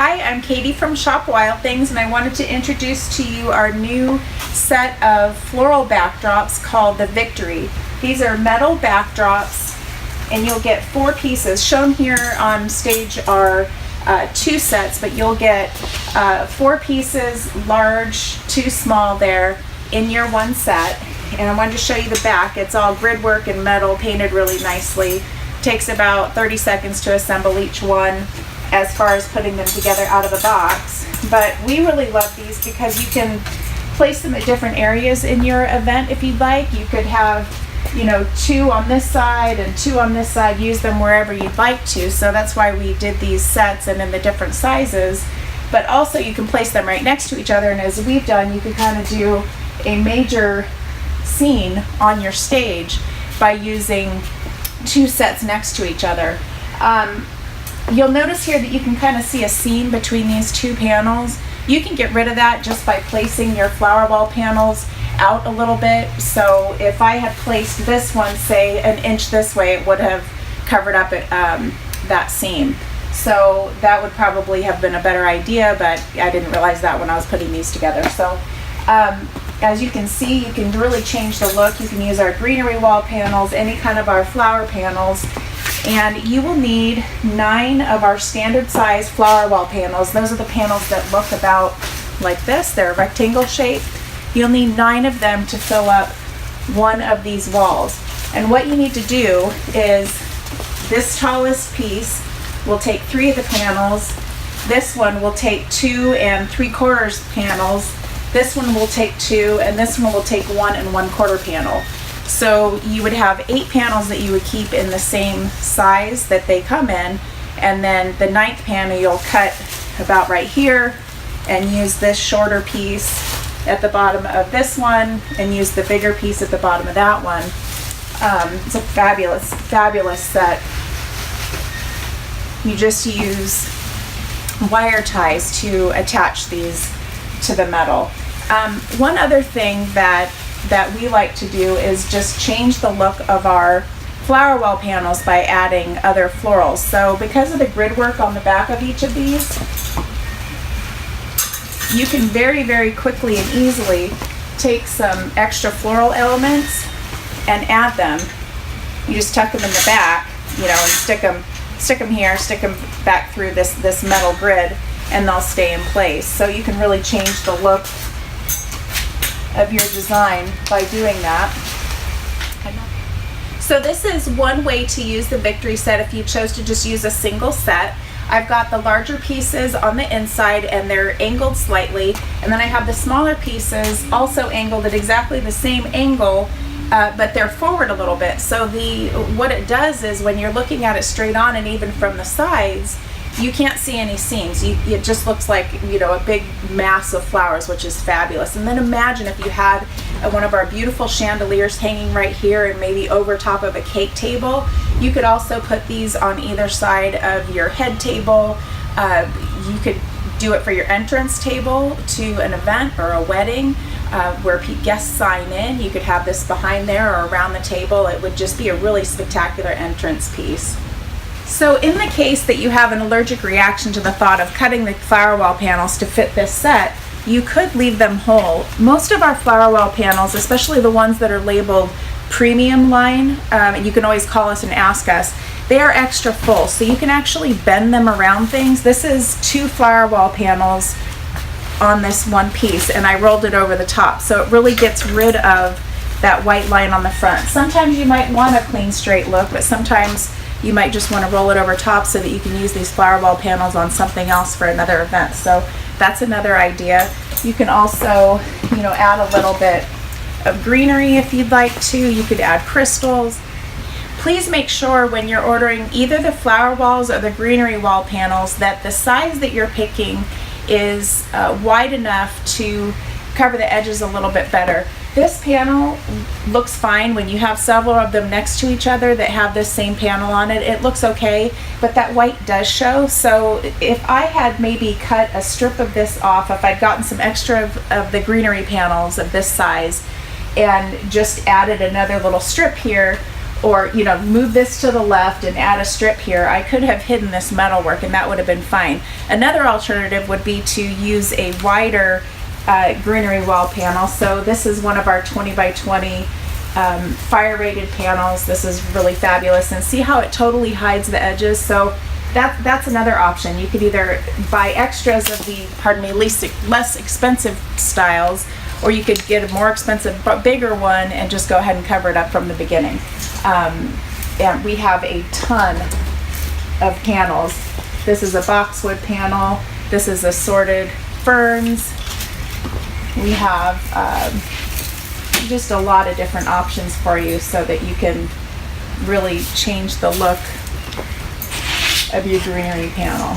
Hi, I'm Katie from ShopWildThings, and I wanted to introduce to you our new set of floral backdrops called the Victory. These are metal backdrops, and you'll get 4 pieces. Shown here on stage are 2 sets, but you'll get 4 pieces, large, 2 small there, in your one set. And I wanted to show you the back. It's all grid work and metal, painted really nicely. Takes about 30 seconds to assemble each one as far as putting them together out of the box. But we really love these because you can place them at different areas in your event if you'd like. You could have, 2 on this side and 2 on this side, use them wherever you'd like to. So that's why we did these sets and in the different sizes. But also you can place them right next to each other, and as we've done, you can kind of do a major scene on your stage by using 2 sets next to each other. You'll notice here that you can kind of see a seam between these 2 panels. You can get rid of that just by placing your flower wall panels out a little bit. So if I had placed this one, say, an inch this way, it would have covered up that seam. So that would probably have been a better idea, but I didn't realize that when I was putting these together. So as you can see, you can really change the look. You can use our greenery wall panels, any kind of our flower panels. And you will need 9 of our standard size flower wall panels. Those are the panels that look about like this. They're a rectangle shape. You'll need 9 of them to fill up one of these walls. And what you need to do is this tallest piece will take 3 of the panels. This one will take 2 3/4 panels. This one will take 2, and this one will take 1 1/4 panel. So you would have 8 panels that you would keep in the same size that they come in, and then the 9th panel you'll cut about right here and use this shorter piece at the bottom of this one and use the bigger piece at the bottom of that one. It's a fabulous, fabulous set. You just use wire ties to attach these to the metal. One other thing that we like to do is just change the look of our flower wall panels by adding other florals. So because of the grid work on the back of each of these, you can very, very quickly and easily take some extra floral elements and add them. You just tuck them in the back, and stick them here, stick them back through this metal grid, and they'll stay in place. So you can really change the look of your design by doing that. So this is one way to use the Victory set if you chose to just use a single set. I've got the larger pieces on the inside and they're angled slightly, and then I have the smaller pieces also angled at exactly the same angle, but they're forward a little bit. So what it does is when you're looking at it straight on and even from the sides, you can't see any seams. It just looks like a big mass of flowers, which is fabulous. And then imagine if you had one of our beautiful chandeliers hanging right here and maybe over top of a cake table. You could also put these on either side of your head table. You could do it for your entrance table to an event or a wedding where guests sign in. You could have this behind there or around the table. It would just be a really spectacular entrance piece. So in the case that you have an allergic reaction to the thought of cutting the flower wall panels to fit this set, you could leave them whole. Most of our flower wall panels, especially the ones that are labeled premium line, and you can always call us and ask us, they are extra full, so you can actually bend them around things. This is 2 flower wall panels on this one piece, and I rolled it over the top, so it really gets rid of that white line on the front. Sometimes you might want a clean straight look, but sometimes you might just want to roll it over top so that you can use these flower wall panels on something else for another event. So that's another idea. You can also, add a little bit of greenery if you'd like to. You could add crystals. Please make sure when you're ordering either the flower walls or the greenery wall panels that the size that you're picking is wide enough to cover the edges a little bit better. This panel looks fine when you have several of them next to each other that have this same panel on it. It looks okay, but that white does show. So if I had maybe cut a strip of this off, if I'd gotten some extra of the greenery panels of this size and just added another little strip here, or move this to the left and add a strip here, I could have hidden this metalwork and that would have been fine. Another alternative would be to use a wider greenery wall panel. So this is one of our 20 by 20 fire rated panels. This is really fabulous, and see how it totally hides the edges. So that's another option. You could either buy extras of the less expensive styles, or you could get a more expensive but bigger one and just go ahead and cover it up from the beginning. And we have a ton of panels. This is a boxwood panel. This is assorted ferns. We have just a lot of different options for you so that you can really change the look of your greenery panel.